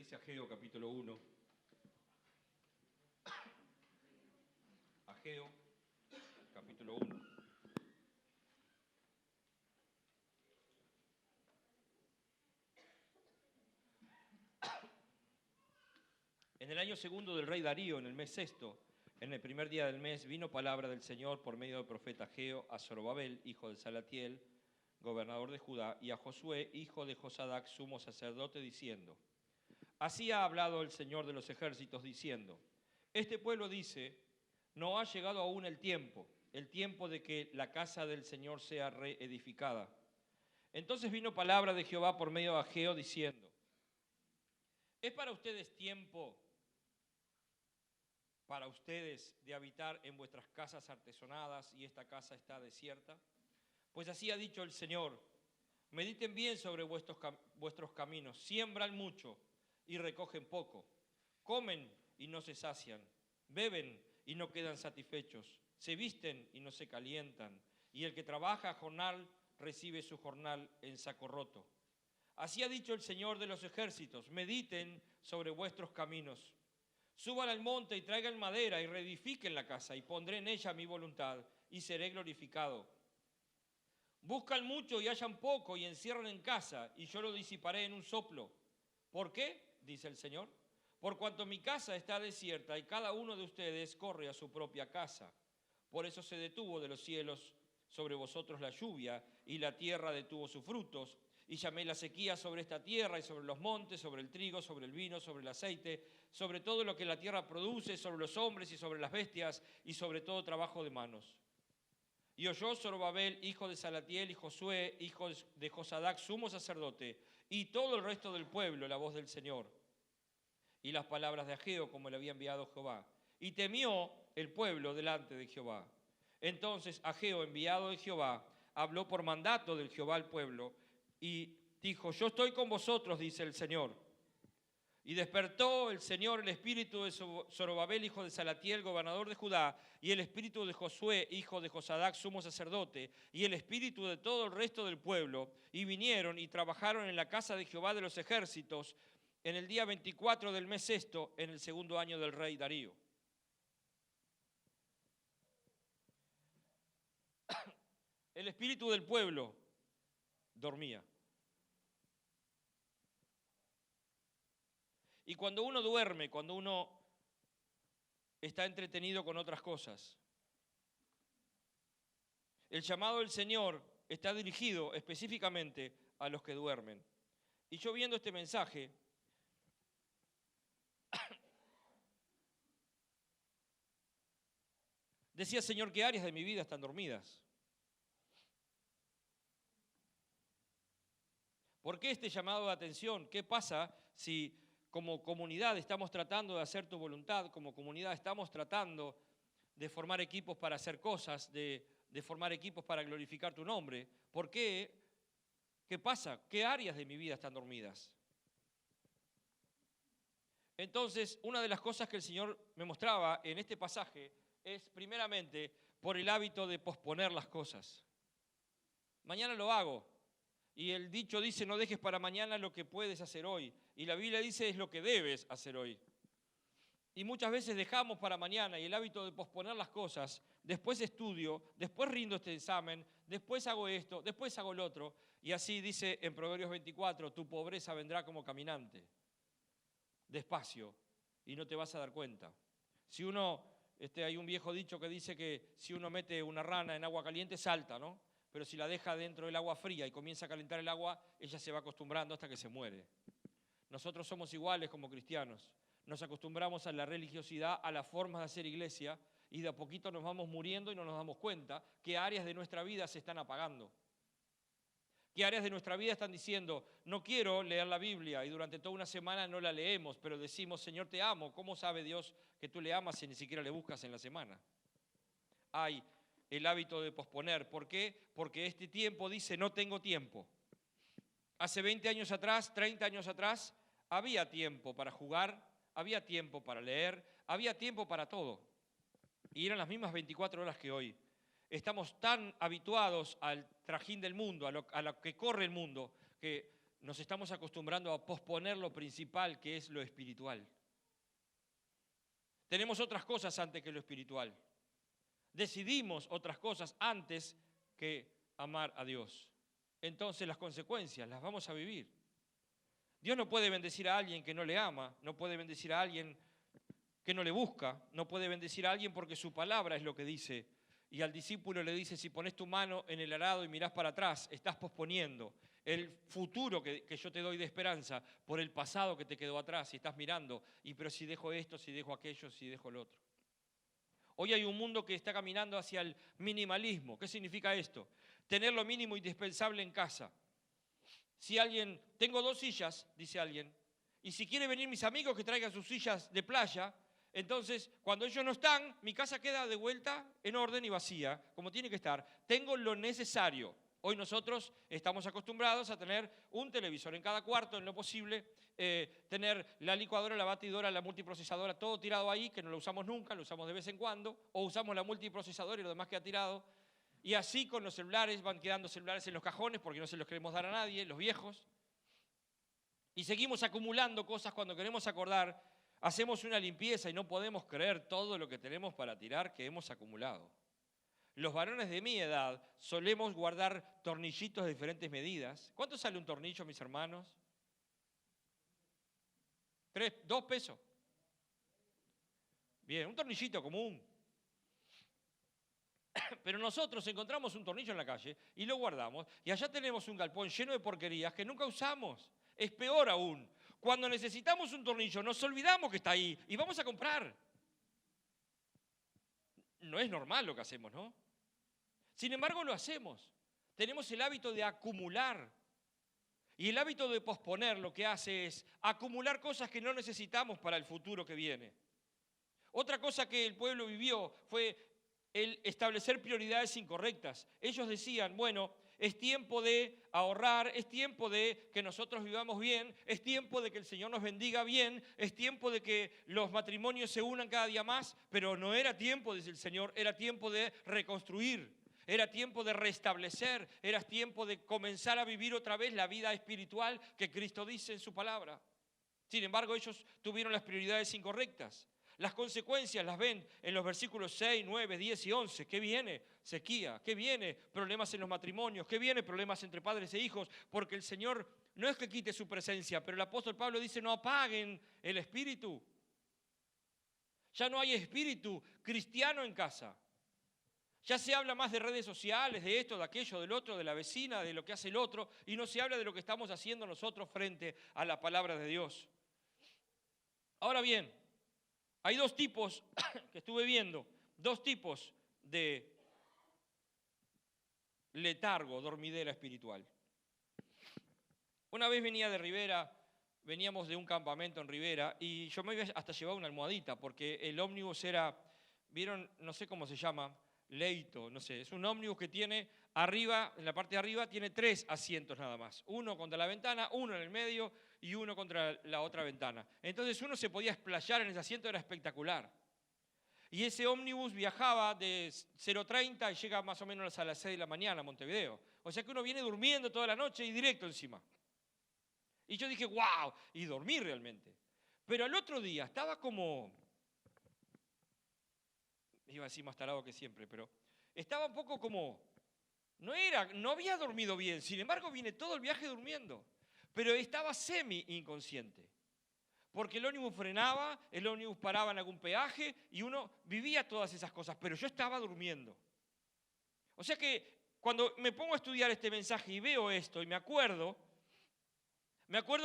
dice Ageo capítulo 1. Ageo capítulo 1. En el año segundo del rey Darío, en el mes sexto, en el primer día del mes, vino palabra del Señor por medio del profeta Ageo a Zorobabel, hijo de Salatiel, gobernador de Judá, y a Josué, hijo de Josadac, sumo sacerdote, diciendo: Así ha hablado el Señor de los ejércitos, diciendo: Este pueblo dice, no ha llegado aún el tiempo de que la casa del Señor sea reedificada. Entonces vino palabra de Jehová por medio de Ageo, diciendo: ¿Es para ustedes tiempo para ustedes de habitar en vuestras casas artesonadas y esta casa está desierta? Pues así ha dicho el Señor: mediten bien sobre vuestros caminos, siembran mucho y recogen poco, comen y no se sacian, beben y no quedan satisfechos, se visten y no se calientan, y el que trabaja a jornal recibe su jornal en saco roto. Así ha dicho el Señor de los ejércitos: mediten sobre vuestros caminos. Suban al monte y traigan madera y reedifiquen la casa, y pondré en ella mi voluntad y seré glorificado. Buscan mucho y hallan poco y encierran en casa, y yo lo disiparé en un soplo. ¿Por qué? Dice el Señor. Por cuanto mi casa está desierta y cada uno de ustedes corre a su propia casa. Por eso se detuvo de los cielos sobre vosotros la lluvia, y la tierra detuvo sus frutos, y llamé la sequía sobre esta tierra y sobre los montes, sobre el trigo, sobre el vino, sobre el aceite, sobre todo lo que la tierra produce, sobre los hombres y sobre las bestias, y sobre todo trabajo de manos. Y oyó Zorobabel, hijo de Salatiel, y Josué, hijo de Josadac, sumo sacerdote, y todo el resto del pueblo, la voz del Señor, y las palabras de Ageo, como le había enviado Jehová. Y temió el pueblo delante de Jehová. Entonces Ageo, enviado de Jehová, habló por mandato del Jehová al pueblo, y dijo: yo estoy con vosotros, dice el Señor. Y despertó el Señor el espíritu de Zorobabel, hijo de Salatiel, gobernador de Judá, y el espíritu de Josué, hijo de Josadac, sumo sacerdote, y el espíritu de todo el resto del pueblo, y vinieron y trabajaron en la casa de Jehová de los ejércitos, en el día 24 del mes sexto, en el segundo año del rey Darío. El espíritu del pueblo dormía. Y cuando uno duerme, cuando uno está entretenido con otras cosas, el llamado del Señor está dirigido específicamente a los que duermen. Y yo viendo este mensaje, decía: Señor, ¿qué áreas de mi vida están dormidas? ¿Por qué este llamado de atención? ¿Qué pasa si como comunidad estamos tratando de hacer tu voluntad? Como comunidad estamos tratando de formar equipos para hacer cosas, de formar equipos para glorificar tu nombre. ¿Por qué? ¿Qué pasa? ¿Qué áreas de mi vida están dormidas? Entonces, una de las cosas que el Señor me mostraba en este pasaje es, primeramente, por el hábito de posponer las cosas. Mañana lo hago. Y el dicho dice: no dejes para mañana lo que puedes hacer hoy. Y la Biblia dice: es lo que debes hacer hoy. Y muchas veces dejamos para mañana, y el hábito de posponer las cosas: después estudio, después rindo este examen, después hago esto, después hago lo otro. Y así dice en Proverbios 24: tu pobreza vendrá como caminante, despacio, y no te vas a dar cuenta. Si hay un viejo dicho que dice que si uno mete una rana en agua caliente, salta, ¿no? Pero si la deja dentro del agua fría y comienza a calentar el agua, ella se va acostumbrando hasta que se muere. Nosotros somos iguales como cristianos. Nos acostumbramos a la religiosidad, a las formas de hacer iglesia, y de a poquito nos vamos muriendo y no nos damos cuenta qué áreas de nuestra vida se están apagando. ¿Qué áreas de nuestra vida están diciendo: no quiero leer la Biblia, y durante toda una semana no la leemos, pero decimos: Señor, te amo? ¿Cómo sabe Dios que tú le amas si ni siquiera le buscas en la semana? Hay el hábito de posponer. ¿Por qué? Porque este tiempo dice: no tengo tiempo. Hace 20 años atrás, 30 años atrás, había tiempo para jugar, había tiempo para leer, había tiempo para todo. Y eran las mismas 24 horas que hoy. Estamos tan habituados al trajín del mundo, a lo que corre el mundo, que nos estamos acostumbrando a posponer lo principal, que es lo espiritual. Tenemos otras cosas antes que lo espiritual. Decidimos otras cosas antes que amar a Dios. Entonces las consecuencias las vamos a vivir. Dios no puede bendecir a alguien que no le ama, no puede bendecir a alguien que no le busca, no puede bendecir a alguien porque su palabra es lo que dice. Y al discípulo le dice, si pones tu mano en el arado y mirás para atrás, estás posponiendo el futuro que yo te doy de esperanza por el pasado que te quedó atrás y estás mirando, pero si dejo esto, si dejo aquello, si dejo lo otro. Hoy hay un mundo que está caminando hacia el minimalismo. ¿Qué significa esto? Tener lo mínimo indispensable en casa. Si alguien, tengo 2 sillas, dice alguien, y si quiere venir mis amigos que traigan sus sillas de playa, entonces cuando ellos no están, mi casa queda de vuelta en orden y vacía, como tiene que estar. Tengo lo necesario. Hoy nosotros estamos acostumbrados a tener un televisor en cada cuarto, en lo posible, tener la licuadora, la batidora, la multiprocesadora, todo tirado ahí, que no lo usamos nunca, lo usamos de vez en cuando, o usamos la multiprocesadora y lo demás queda tirado. Y así con los celulares, van quedando celulares en los cajones porque no se los queremos dar a nadie, los viejos. Y seguimos acumulando cosas cuando queremos acordar, hacemos una limpieza y no podemos creer todo lo que tenemos para tirar que hemos acumulado. Los varones de mi edad solemos guardar tornillitos de diferentes medidas. ¿Cuánto sale un tornillo, mis hermanos? 2 pesos. Bien, un tornillito común. Pero nosotros encontramos un tornillo en la calle y lo guardamos. Y allá tenemos un galpón lleno de porquerías que nunca usamos. Es peor aún. Cuando necesitamos un tornillo nos olvidamos que está ahí y vamos a comprar. No es normal lo que hacemos, ¿no? Sin embargo, lo hacemos. Tenemos el hábito de acumular. Y el hábito de posponer lo que hace es acumular cosas que no necesitamos para el futuro que viene. Otra cosa que el pueblo vivió fue el establecer prioridades incorrectas. Ellos decían, bueno, es tiempo de ahorrar, es tiempo de que nosotros vivamos bien, es tiempo de que el Señor nos bendiga bien, es tiempo de que los matrimonios se unan cada día más, pero no era tiempo, dice el Señor, era tiempo de reconstruir. Era tiempo de restablecer, era tiempo de comenzar a vivir otra vez la vida espiritual que Cristo dice en su palabra. Sin embargo, ellos tuvieron las prioridades incorrectas. Las consecuencias las ven en los versículos 6, 9, 10 y 11. ¿Qué viene? Sequía. ¿Qué viene? Problemas en los matrimonios. ¿Qué viene? Problemas entre padres e hijos. Porque el Señor no es que quite su presencia, pero el apóstol Pablo dice, no apaguen el espíritu. Ya no hay espíritu cristiano en casa. Ya se habla más de redes sociales, de esto, de aquello, del otro, de la vecina, de lo que hace el otro, y no se habla de lo que estamos haciendo nosotros frente a la palabra de Dios. Ahora bien, hay 2 tipos que estuve viendo, 2 tipos de letargo, dormidera espiritual. Una vez venía de Rivera, veníamos de un campamento en Rivera, y yo me había hasta llevado una almohadita, porque el ómnibus era, ¿vieron? No sé cómo se llama. Leito, no sé, es un ómnibus que tiene arriba, en la parte de arriba, tiene 3 asientos nada más. Uno contra la ventana, uno en el medio y uno contra la otra ventana. Entonces uno se podía explayar en ese asiento, era espectacular. Y ese ómnibus viajaba de 0:30 y llega más o menos a las 6 de la mañana a Montevideo. O sea que uno viene durmiendo toda la noche y directo encima. Y yo dije, wow, y dormí realmente. Pero al otro día estaba como... iba a decir más tarado que siempre, pero estaba un poco como, no había dormido bien, sin embargo vine todo el viaje durmiendo, pero estaba semi inconsciente, porque el ómnibus frenaba, el ómnibus paraba en algún peaje y uno vivía todas esas cosas, pero yo estaba durmiendo. O sea que cuando me pongo a estudiar este mensaje y veo esto y me acuerdo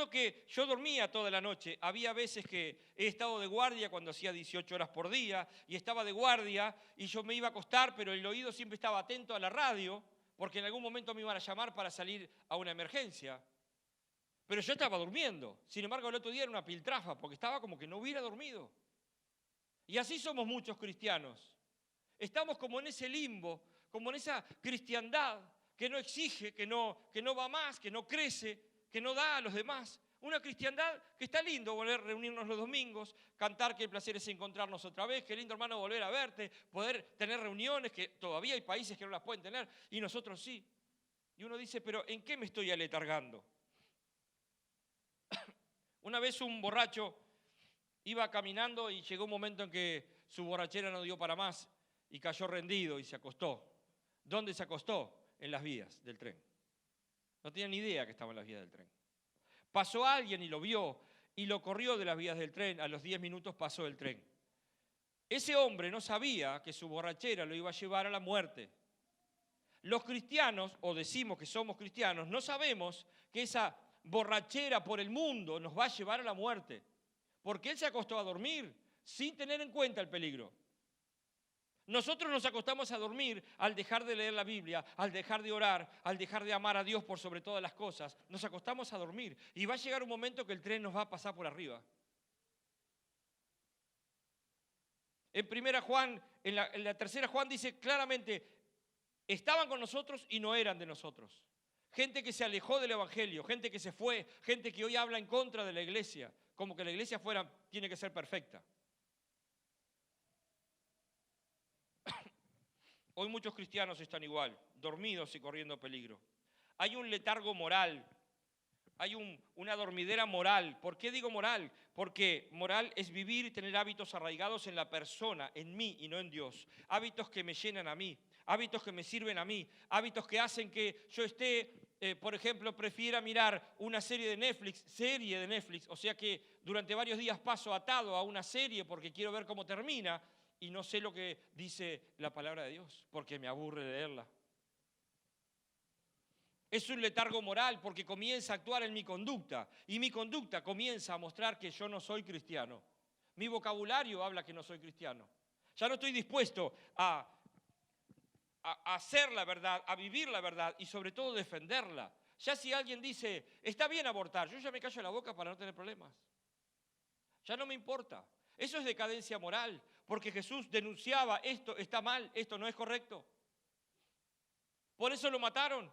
que yo dormía toda la noche. Había veces que he estado de guardia cuando hacía 18 horas por día y estaba de guardia y yo me iba a acostar, pero el oído siempre estaba atento a la radio porque en algún momento me iban a llamar para salir a una emergencia. Pero yo estaba durmiendo. Sin embargo, el otro día era una piltrafa porque estaba como que no hubiera dormido. Y así somos muchos cristianos. Estamos como en ese limbo, como en esa cristiandad que no exige, que no va más, que no crece, que no da a los demás. Una cristiandad que está lindo volver a reunirnos los domingos, cantar que el placer es encontrarnos otra vez, qué lindo hermano volver a verte, poder tener reuniones que todavía hay países que no las pueden tener y nosotros sí. Y uno dice, pero ¿en qué me estoy aletargando? Una vez un borracho iba caminando y llegó un momento en que su borrachera no dio para más y cayó rendido y se acostó. ¿Dónde se acostó? En las vías del tren. No tenía ni idea que estaba en las vías del tren. Pasó alguien y lo vio y lo corrió de las vías del tren. A los 10 minutos pasó el tren. Ese hombre no sabía que su borrachera lo iba a llevar a la muerte. Los cristianos, o decimos que somos cristianos, no sabemos que esa borrachera por el mundo nos va a llevar a la muerte. Porque él se acostó a dormir sin tener en cuenta el peligro. Nosotros nos acostamos a dormir al dejar de leer la Biblia, al dejar de orar, al dejar de amar a Dios por sobre todas las cosas. Nos acostamos a dormir y va a llegar un momento que el tren nos va a pasar por arriba. En la tercera Juan dice claramente, estaban con nosotros y no eran de nosotros. Gente que se alejó del Evangelio, gente que se fue, gente que hoy habla en contra de la iglesia, como que la iglesia tiene que ser perfecta. Hoy muchos cristianos están igual, dormidos y corriendo peligro. Hay un letargo moral, hay una dormidera moral. ¿Por qué digo moral? Porque moral es vivir y tener hábitos arraigados en la persona, en mí y no en Dios. Hábitos que me llenan a mí, hábitos que me sirven a mí, hábitos que hacen que yo por ejemplo, prefiera mirar una serie de Netflix, o sea que durante varios días paso atado a una serie porque quiero ver cómo termina, y no sé lo que dice la palabra de Dios, porque me aburre leerla. Es un letargo moral porque comienza a actuar en mi conducta, y mi conducta comienza a mostrar que yo no soy cristiano. Mi vocabulario habla que no soy cristiano. Ya no estoy dispuesto a hacer la verdad, a vivir la verdad y sobre todo defenderla. Ya si alguien dice, está bien abortar, yo ya me callo la boca para no tener problemas. Ya no me importa. Eso es decadencia moral, porque Jesús denunciaba, esto está mal, esto no es correcto. Por eso lo mataron.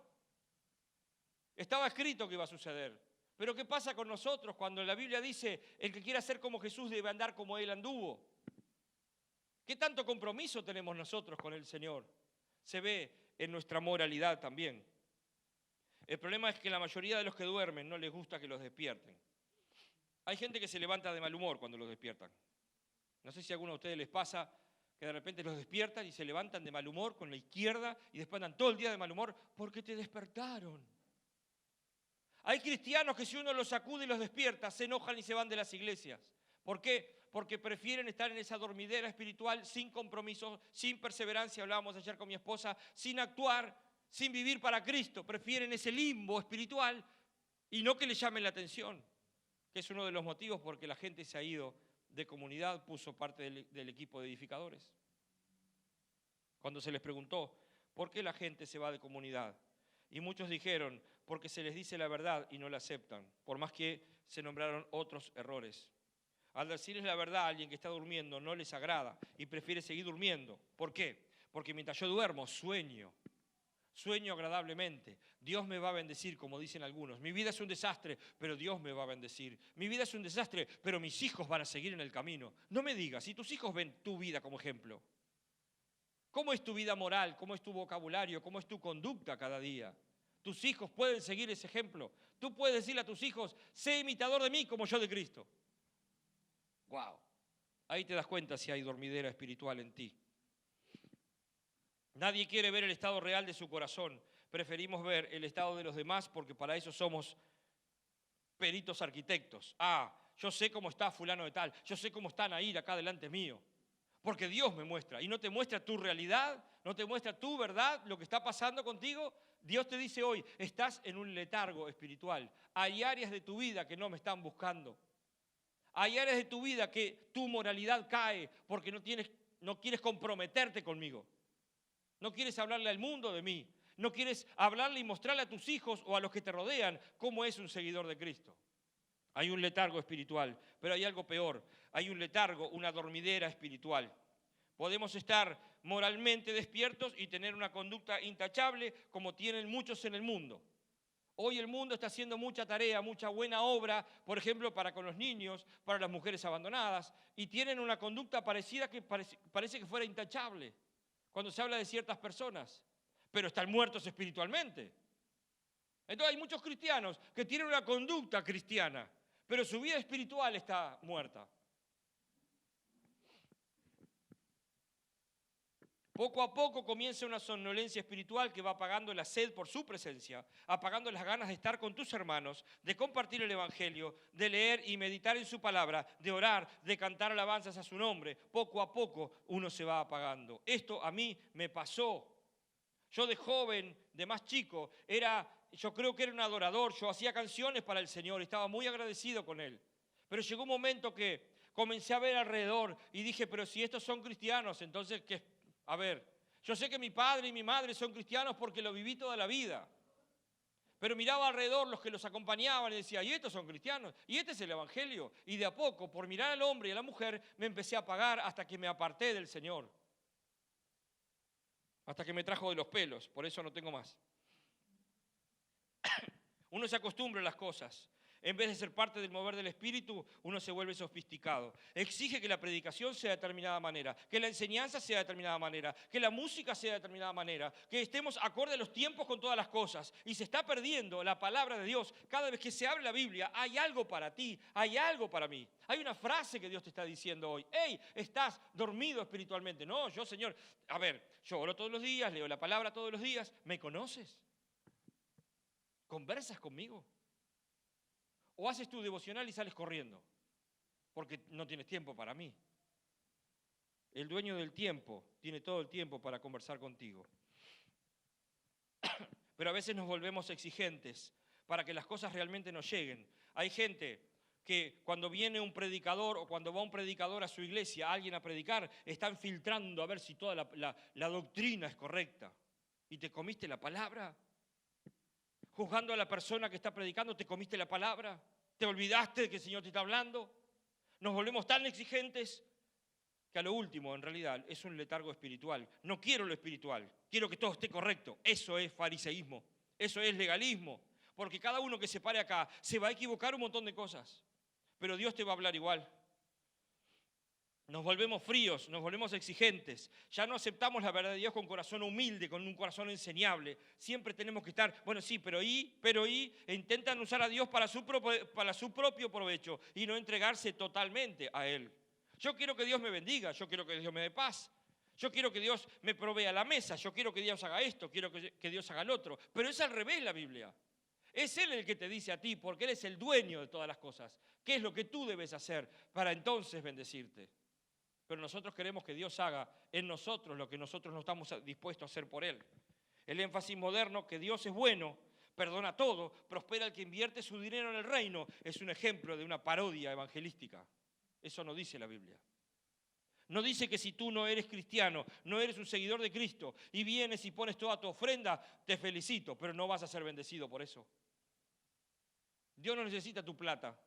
Estaba escrito que iba a suceder. Pero ¿qué pasa con nosotros cuando la Biblia dice, el que quiera ser como Jesús debe andar como Él anduvo? ¿Qué tanto compromiso tenemos nosotros con el Señor? Se ve en nuestra moralidad también. El problema es que la mayoría de los que duermen no les gusta que los despierten. Hay gente que se levanta de mal humor cuando los despiertan. No sé si a alguno de ustedes les pasa que de repente los despiertan y se levantan de mal humor con la izquierda y después andan todo el día de mal humor porque te despertaron. Hay cristianos que si uno los sacude y los despierta, se enojan y se van de las iglesias. ¿Por qué? Porque prefieren estar en esa dormidera espiritual sin compromiso, sin perseverancia, hablábamos ayer con mi esposa, sin actuar, sin vivir para Cristo. Prefieren ese limbo espiritual y no que le llamen la atención, que es uno de los motivos por que la gente se ha ido de comunidad, puso parte del equipo de edificadores. Cuando se les preguntó, ¿por qué la gente se va de comunidad? Y muchos dijeron, porque se les dice la verdad y no la aceptan, por más que se nombraron otros errores. Al decirles la verdad a alguien que está durmiendo no les agrada y prefiere seguir durmiendo. ¿Por qué? Porque mientras yo duermo, sueño agradablemente. Dios me va a bendecir, como dicen algunos. Mi vida es un desastre, pero Dios me va a bendecir. Mi vida es un desastre, pero mis hijos van a seguir en el camino. No me digas, si tus hijos ven tu vida como ejemplo, ¿cómo es tu vida moral? ¿Cómo es tu vocabulario? ¿Cómo es tu conducta cada día? Tus hijos pueden seguir ese ejemplo. Tú puedes decirle a tus hijos, sé imitador de mí como yo de Cristo. ¡Wow! Ahí te das cuenta si hay dormidera espiritual en ti. Nadie quiere ver el estado real de su corazón. Preferimos ver el estado de los demás porque para eso somos peritos arquitectos. Yo sé cómo está fulano de tal. Yo sé cómo está Nair acá delante mío. Porque Dios me muestra. Y no te muestra tu realidad, no te muestra tu verdad, lo que está pasando contigo. Dios te dice hoy, estás en un letargo espiritual. Hay áreas de tu vida que no me están buscando. Hay áreas de tu vida que tu moralidad cae porque no quieres comprometerte conmigo. No quieres hablarle al mundo de mí. No quieres hablarle y mostrarle a tus hijos o a los que te rodean cómo es un seguidor de Cristo. Hay un letargo espiritual, pero hay algo peor. Hay un letargo, una dormidera espiritual. Podemos estar moralmente despiertos y tener una conducta intachable como tienen muchos en el mundo. Hoy el mundo está haciendo mucha tarea, mucha buena obra, por ejemplo, para con los niños, para las mujeres abandonadas, y tienen una conducta parecida que parece que fuera intachable cuando se habla de ciertas personas, pero están muertos espiritualmente. Entonces hay muchos cristianos que tienen una conducta cristiana, pero su vida espiritual está muerta. Poco a poco comienza una somnolencia espiritual que va apagando la sed por su presencia, apagando las ganas de estar con tus hermanos, de compartir el Evangelio, de leer y meditar en su palabra, de orar, de cantar alabanzas a su nombre. Poco a poco uno se va apagando. Esto a mí me pasó. Yo de joven, de más chico, yo creo que era un adorador, yo hacía canciones para el Señor, estaba muy agradecido con Él. Pero llegó un momento que comencé a ver alrededor y dije, pero si estos son cristianos, entonces, ¿qué? A ver, yo sé que mi padre y mi madre son cristianos porque lo viví toda la vida. Pero miraba alrededor los que los acompañaban y decía, y estos son cristianos, y este es el Evangelio. Y de a poco, por mirar al hombre y a la mujer, me empecé a apagar hasta que me aparté del Señor. Hasta que me trajo de los pelos, por eso no tengo más. Uno se acostumbra a las cosas. En vez de ser parte del mover del Espíritu, uno se vuelve sofisticado. Exige que la predicación sea de determinada manera, que la enseñanza sea de determinada manera, que la música sea de determinada manera, que estemos acorde a los tiempos con todas las cosas. Y se está perdiendo la palabra de Dios. Cada vez que se abre la Biblia, hay algo para ti, hay algo para mí. Hay una frase que Dios te está diciendo hoy. ¡Hey! Estás dormido espiritualmente. No, yo, Señor, a ver, yo oro todos los días, leo la palabra todos los días. ¿Me conoces? ¿Conversas conmigo? ¿O haces tu devocional y sales corriendo? Porque no tienes tiempo para mí. El dueño del tiempo tiene todo el tiempo para conversar contigo. Pero a veces nos volvemos exigentes para que las cosas realmente nos lleguen. Hay gente que cuando viene un predicador o cuando va un predicador a su iglesia, alguien a predicar, están filtrando a ver si toda la doctrina es correcta. ¿Y te comiste la palabra? Juzgando a la persona que está predicando, ¿te comiste la palabra? ¿Te olvidaste de que el Señor te está hablando? Nos volvemos tan exigentes que a lo último, en realidad, es un letargo espiritual. No quiero lo espiritual, quiero que todo esté correcto. Eso es fariseísmo, eso es legalismo. Porque cada uno que se pare acá se va a equivocar un montón de cosas. Pero Dios te va a hablar igual. Nos volvemos fríos, nos volvemos exigentes. Ya no aceptamos la verdad de Dios con corazón humilde, con un corazón enseñable. Siempre tenemos que estar, bueno, sí, pero e intentan usar a Dios para su propio provecho y no entregarse totalmente a Él. Yo quiero que Dios me bendiga, yo quiero que Dios me dé paz. Yo quiero que Dios me provea la mesa, yo quiero que Dios haga esto, quiero que Dios haga el otro. Pero es al revés la Biblia. Es Él el que te dice a ti, porque Él es el dueño de todas las cosas. ¿Qué es lo que tú debes hacer para entonces bendecirte? Pero nosotros queremos que Dios haga en nosotros lo que nosotros no estamos dispuestos a hacer por Él. El énfasis moderno, que Dios es bueno, perdona todo, prospera el que invierte su dinero en el reino, es un ejemplo de una parodia evangelística. Eso no dice la Biblia. No dice que si tú no eres cristiano, no eres un seguidor de Cristo y vienes y pones toda tu ofrenda, te felicito, pero no vas a ser bendecido por eso. Dios no necesita tu plata,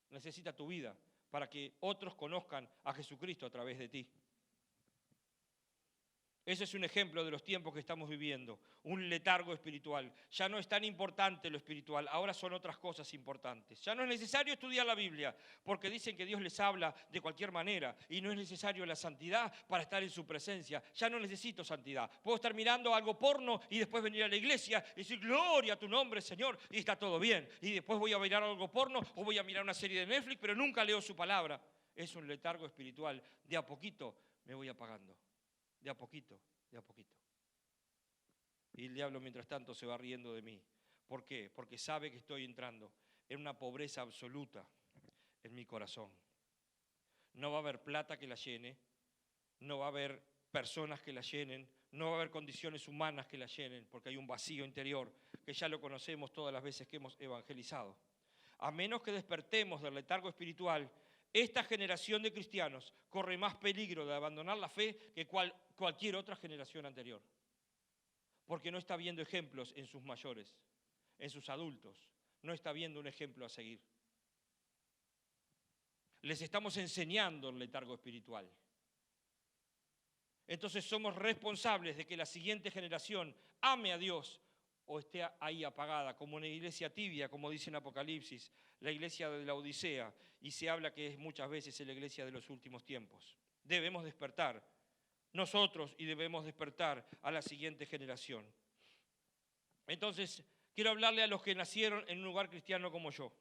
necesita tu vida, para que otros conozcan a Jesucristo a través de ti. Ese es un ejemplo de los tiempos que estamos viviendo, un letargo espiritual. Ya no es tan importante lo espiritual, ahora son otras cosas importantes. Ya no es necesario estudiar la Biblia, porque dicen que Dios les habla de cualquier manera y no es necesario la santidad para estar en su presencia. Ya no necesito santidad. Puedo estar mirando algo porno y después venir a la iglesia y decir, gloria a tu nombre, Señor, y está todo bien. Y después voy a mirar algo porno o voy a mirar una serie de Netflix, pero nunca leo su palabra. Es un letargo espiritual. De a poquito me voy apagando. De a poquito, de a poquito. Y el diablo, mientras tanto, se va riendo de mí. ¿Por qué? Porque sabe que estoy entrando en una pobreza absoluta en mi corazón. No va a haber plata que la llene, no va a haber personas que la llenen, no va a haber condiciones humanas que la llenen, porque hay un vacío interior que ya lo conocemos todas las veces que hemos evangelizado. A menos que despertemos del letargo espiritual, esta generación de cristianos corre más peligro de abandonar la fe que cualquier otra generación anterior. Porque no está viendo ejemplos en sus mayores, en sus adultos. No está viendo un ejemplo a seguir. Les estamos enseñando el letargo espiritual. Entonces somos responsables de que la siguiente generación ame a Dios o esté ahí apagada, como una iglesia tibia, como dice en Apocalipsis, la iglesia de la Odisea, y se habla que es muchas veces la iglesia de los últimos tiempos. Debemos despertar nosotros y debemos despertar a la siguiente generación. Entonces, quiero hablarle a los que nacieron en un lugar cristiano como yo,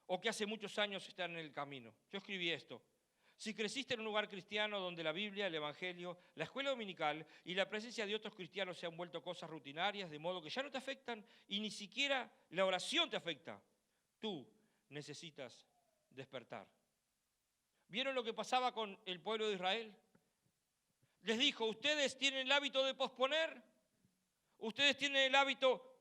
o que hace muchos años están en el camino. Yo escribí esto. Si creciste en un lugar cristiano donde la Biblia, el Evangelio, la escuela dominical y la presencia de otros cristianos se han vuelto cosas rutinarias, de modo que ya no te afectan y ni siquiera la oración te afecta, tú necesitas despertar. ¿Vieron lo que pasaba con el pueblo de Israel? Les dijo, ustedes tienen el hábito de posponer, ustedes tienen el hábito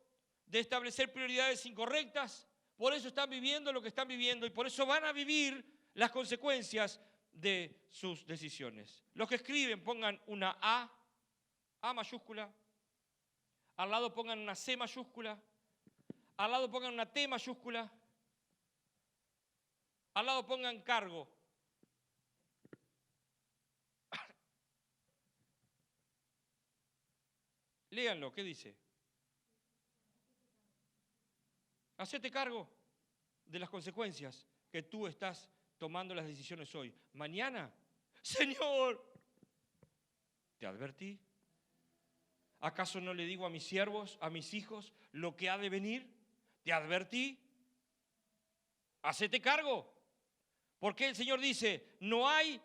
de establecer prioridades incorrectas, por eso están viviendo lo que están viviendo y por eso van a vivir las consecuencias de sus decisiones. Los que escriben pongan una A mayúscula, al lado pongan una C mayúscula, al lado pongan una T mayúscula, al lado pongan cargo. Léanlo, ¿qué dice? Hacete cargo de las consecuencias que tú estás tomando las decisiones hoy. Mañana, Señor, te advertí. ¿Acaso no le digo a mis siervos, a mis hijos, lo que ha de venir? Te advertí. Hacete cargo. Porque el Señor dice, no hay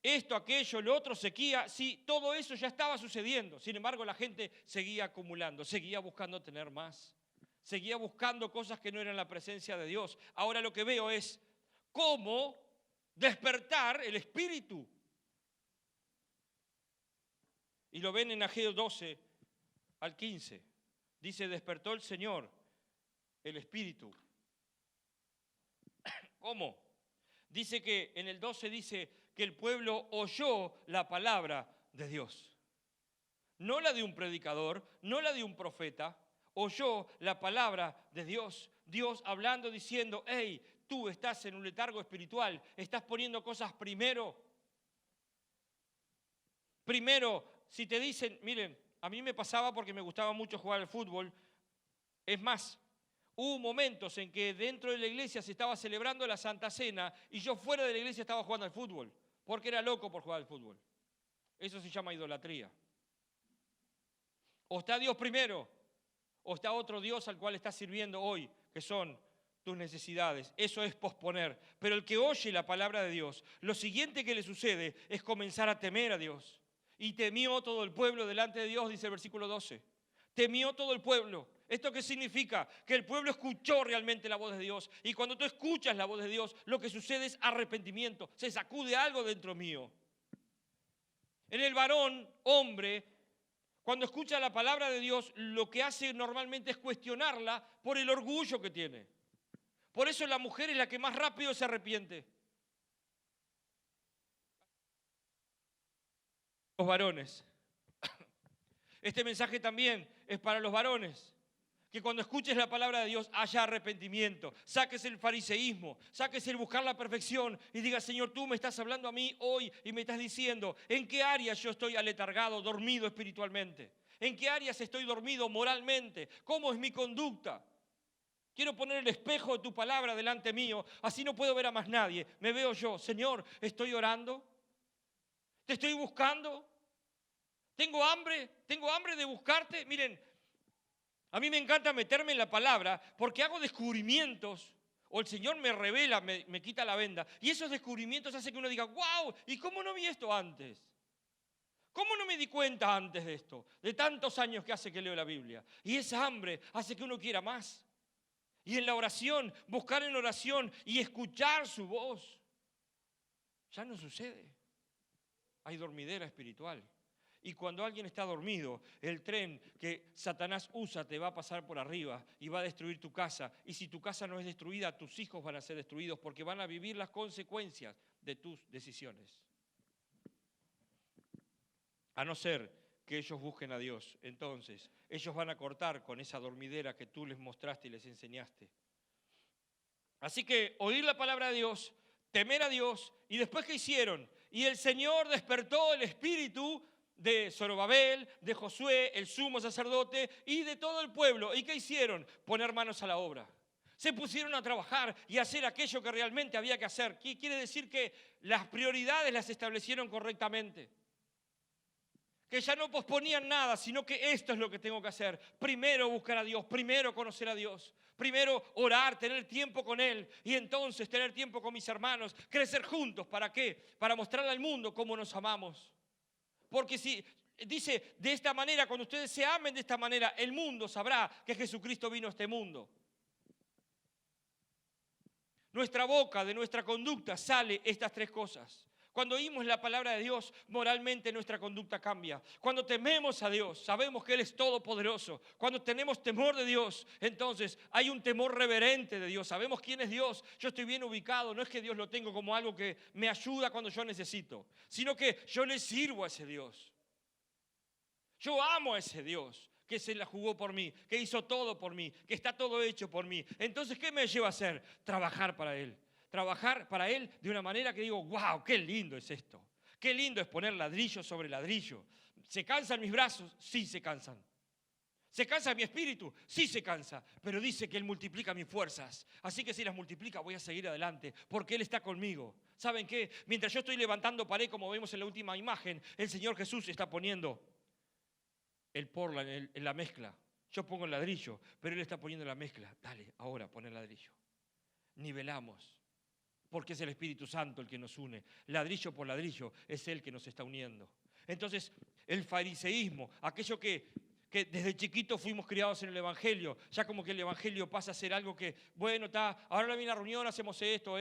esto, aquello, lo otro, sequía. Sí, todo eso ya estaba sucediendo. Sin embargo, la gente seguía acumulando, seguía buscando tener más. Seguía buscando cosas que no eran la presencia de Dios. Ahora lo que veo es cómo despertar el espíritu. Y lo ven en Ageo 12 al 15. Dice, despertó el Señor el espíritu. ¿Cómo? Dice que en el 12 dice que el pueblo oyó la palabra de Dios. No la de un predicador, no la de un profeta. Oyó la palabra de Dios. Dios hablando, diciendo, hey, tú estás en un letargo espiritual, estás poniendo cosas primero. Primero, si te dicen, miren, a mí me pasaba porque me gustaba mucho jugar al fútbol. Es más, hubo momentos en que dentro de la iglesia se estaba celebrando la Santa Cena y yo fuera de la iglesia estaba jugando al fútbol, porque era loco por jugar al fútbol. Eso se llama idolatría. O está Dios primero, o está otro Dios al cual estás sirviendo hoy, que son tus necesidades. Eso es posponer. Pero el que oye la palabra de Dios, lo siguiente que le sucede es comenzar a temer a Dios. Y temió todo el pueblo delante de Dios, dice el versículo 12. Temió todo el pueblo. ¿Esto qué significa? Que el pueblo escuchó realmente la voz de Dios. Y cuando tú escuchas la voz de Dios, lo que sucede es arrepentimiento. Se sacude algo dentro mío. En el varón, hombre, cuando escucha la palabra de Dios, lo que hace normalmente es cuestionarla por el orgullo que tiene. Por eso la mujer es la que más rápido se arrepiente. Los varones. Este mensaje también es para los varones. Que cuando escuches la palabra de Dios haya arrepentimiento. Saques el fariseísmo, saques el buscar la perfección y digas, Señor, tú me estás hablando a mí hoy y me estás diciendo en qué áreas yo estoy aletargado, dormido espiritualmente. ¿En qué áreas estoy dormido moralmente? ¿Cómo es mi conducta? Quiero poner el espejo de tu palabra delante mío, así no puedo ver a más nadie. Me veo yo, Señor, estoy orando, te estoy buscando, tengo hambre de buscarte. Miren, a mí me encanta meterme en la palabra porque hago descubrimientos, o el Señor me revela, me quita la venda, y esos descubrimientos hacen que uno diga, wow, ¿y cómo no vi esto antes? ¿Cómo no me di cuenta antes de esto? De tantos años que hace que leo la Biblia. Y esa hambre hace que uno quiera más. Y en la oración, buscar en oración y escuchar su voz. Ya no sucede. Hay dormidera espiritual. Y cuando alguien está dormido, el tren que Satanás usa te va a pasar por arriba y va a destruir tu casa. Y si tu casa no es destruida, tus hijos van a ser destruidos porque van a vivir las consecuencias de tus decisiones. A no ser que ellos busquen a Dios. Entonces, ellos van a cortar con esa dormidera que tú les mostraste y les enseñaste. Así que oír la palabra de Dios, temer a Dios, y después ¿qué hicieron? Y el Señor despertó el espíritu de Zorobabel, de Josué, el sumo sacerdote, y de todo el pueblo. ¿Y qué hicieron? Poner manos a la obra. Se pusieron a trabajar y hacer aquello que realmente había que hacer. ¿Qué quiere decir? Que las prioridades las establecieron correctamente. Que ya no posponían nada, sino que esto es lo que tengo que hacer. Primero buscar a Dios, primero conocer a Dios. Primero orar, tener tiempo con Él y entonces tener tiempo con mis hermanos, crecer juntos. ¿Para qué? Para mostrarle al mundo cómo nos amamos. Porque si dice de esta manera, cuando ustedes se amen de esta manera, el mundo sabrá que Jesucristo vino a este mundo. Nuestra boca, de nuestra conducta, sale estas tres cosas. Cuando oímos la palabra de Dios, moralmente nuestra conducta cambia. Cuando tememos a Dios, sabemos que Él es todopoderoso. Cuando tenemos temor de Dios, entonces hay un temor reverente de Dios. Sabemos quién es Dios. Yo estoy bien ubicado. No es que Dios lo tengo como algo que me ayuda cuando yo necesito, sino que yo le sirvo a ese Dios. Yo amo a ese Dios que se la jugó por mí, que hizo todo por mí, que está todo hecho por mí. Entonces, ¿qué me lleva a hacer? Trabajar para Él. Trabajar para Él de una manera que digo, wow, qué lindo es esto. Qué lindo es poner ladrillo sobre ladrillo. ¿Se cansan mis brazos? Sí, se cansan. ¿Se cansa mi espíritu? Sí, se cansa. Pero dice que Él multiplica mis fuerzas. Así que si las multiplica, voy a seguir adelante, porque Él está conmigo. ¿Saben qué? Mientras yo estoy levantando pared, como vemos en la última imagen, el Señor Jesús está poniendo el porla en la mezcla. Yo pongo el ladrillo, pero Él está poniendo la mezcla. Dale, ahora pon el ladrillo. Nivelamos. Porque es el Espíritu Santo el que nos une. Ladrillo por ladrillo es Él que nos está uniendo. Entonces, el fariseísmo, aquello que desde chiquitos fuimos criados en el Evangelio, ya como que el Evangelio pasa a ser algo que, bueno, ahora viene la reunión, hacemos esto.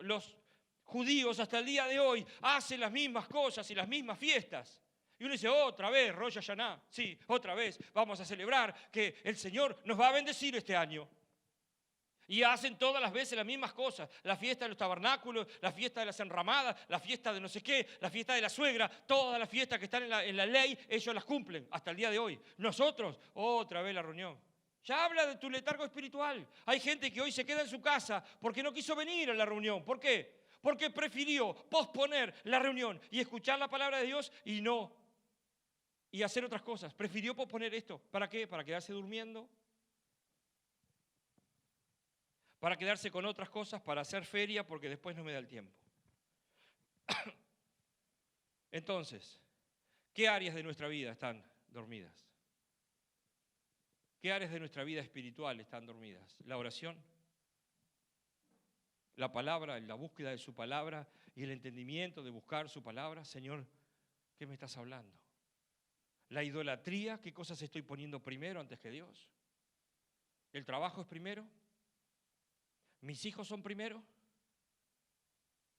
Los judíos hasta el día de hoy hacen las mismas cosas y las mismas fiestas. Y uno dice, otra vez, Rosh Hashanah, sí, otra vez, vamos a celebrar que el Señor nos va a bendecir este año. Y hacen todas las veces las mismas cosas. La fiesta de los tabernáculos, la fiesta de las enramadas, la fiesta de no sé qué, la fiesta de la suegra, todas las fiestas que están en la ley, ellos las cumplen hasta el día de hoy. Nosotros, otra vez la reunión. Ya habla de tu letargo espiritual. Hay gente que hoy se queda en su casa porque no quiso venir a la reunión. ¿Por qué? Porque prefirió posponer la reunión y escuchar la palabra de Dios y hacer otras cosas. Prefirió posponer esto. ¿Para qué? Para quedarse durmiendo. Para quedarse con otras cosas, para hacer feria, porque después no me da el tiempo. Entonces, ¿qué áreas de nuestra vida están dormidas? ¿Qué áreas de nuestra vida espiritual están dormidas? La oración, la palabra, la búsqueda de su palabra y el entendimiento de buscar su palabra. Señor, ¿qué me estás hablando? La idolatría, ¿qué cosas estoy poniendo primero antes que Dios? ¿El trabajo es primero? ¿Mis hijos son primero?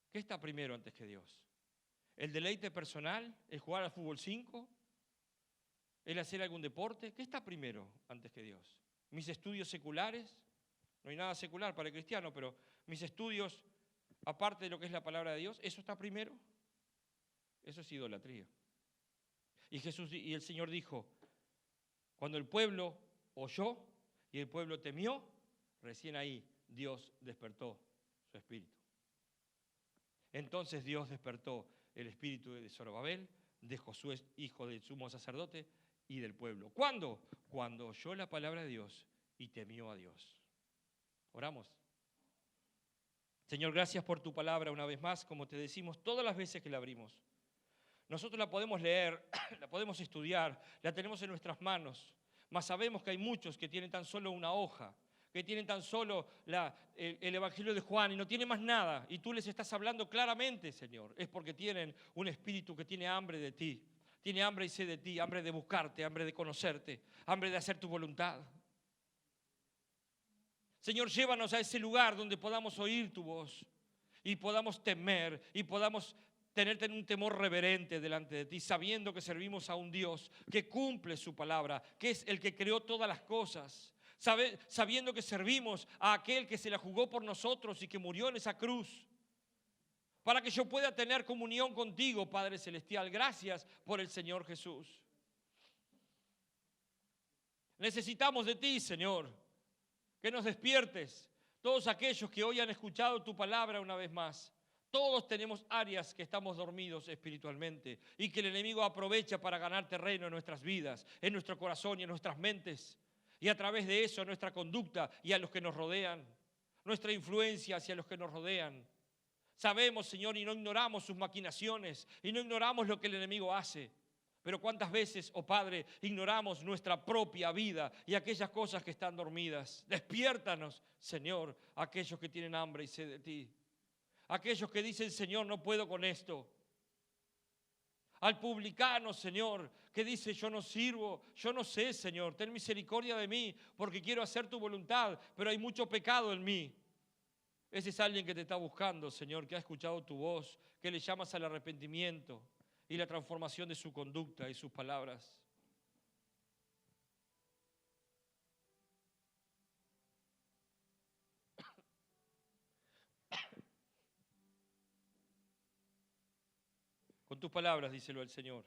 ¿Qué está primero antes que Dios? ¿El deleite personal? ¿El jugar al fútbol 5? ¿El hacer algún deporte? ¿Qué está primero antes que Dios? ¿Mis estudios seculares? No hay nada secular para el cristiano, pero mis estudios, aparte de lo que es la palabra de Dios, ¿eso está primero? Eso es idolatría. Y el Señor dijo, cuando el pueblo oyó y el pueblo temió, recién ahí Dios despertó su espíritu. Entonces Dios despertó el espíritu de Zorobabel, de Josué, hijo del sumo sacerdote, y del pueblo. ¿Cuándo? Cuando oyó la palabra de Dios y temió a Dios. Oramos. Señor, gracias por tu palabra una vez más, como te decimos todas las veces que la abrimos. Nosotros la podemos leer, la podemos estudiar, la tenemos en nuestras manos, mas sabemos que hay muchos que tienen tan solo una hoja, que tienen tan solo el Evangelio de Juan y no tienen más nada. Y tú les estás hablando claramente, Señor. Es porque tienen un espíritu que tiene hambre de ti. Tiene hambre y sed de ti, hambre de buscarte, hambre de conocerte, hambre de hacer tu voluntad. Señor, llévanos a ese lugar donde podamos oír tu voz y podamos temer y podamos tenerte en un temor reverente delante de ti, sabiendo que servimos a un Dios que cumple su palabra, que es el que creó todas las cosas. Sabiendo que servimos a aquel que se la jugó por nosotros y que murió en esa cruz, para que yo pueda tener comunión contigo, Padre Celestial. Gracias por el Señor Jesús. Necesitamos de ti, Señor, que nos despiertes. Todos aquellos que hoy han escuchado tu palabra una vez más, todos tenemos áreas que estamos dormidos espiritualmente y que el enemigo aprovecha para ganar terreno en nuestras vidas, en nuestro corazón y en nuestras mentes. Y a través de eso nuestra conducta y a los que nos rodean, nuestra influencia hacia los que nos rodean. Sabemos, Señor, y no ignoramos sus maquinaciones y no ignoramos lo que el enemigo hace. Pero cuántas veces, oh Padre, ignoramos nuestra propia vida y aquellas cosas que están dormidas. Despiértanos, Señor, aquellos que tienen hambre y sed de ti. Aquellos que dicen, Señor, no puedo con esto. Al publicano, Señor, que dice, yo no sirvo, yo no sé, Señor, ten misericordia de mí, porque quiero hacer tu voluntad, pero hay mucho pecado en mí. Ese es alguien que te está buscando, Señor, que ha escuchado tu voz, que le llamas al arrepentimiento y la transformación de su conducta y sus palabras. Con tus palabras, díselo al Señor.